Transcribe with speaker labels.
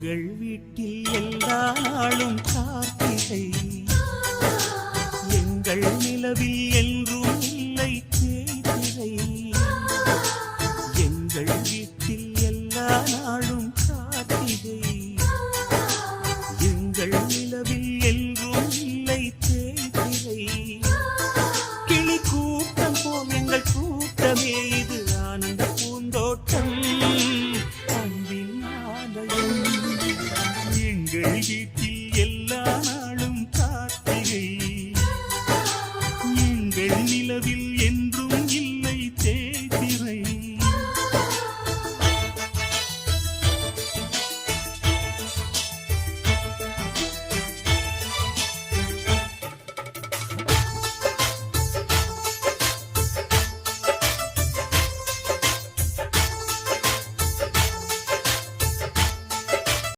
Speaker 1: எங்கள் வீட்டில் எல்லா நாளும் கார்த்திகை, எங்கள் நிலவில் என்றும் இல்லை தேய்திரை. எங்கள் வீட்டில் எல்லா நாளும் கார்த்திகை, எங்கள் நிலவில் என்றும் இல்லை தேய்திரை. கிளி கூட்டம் போல் எங்கள் கூட்டமே இது ஆனந்த பூந்தோட்டம். எங்கள்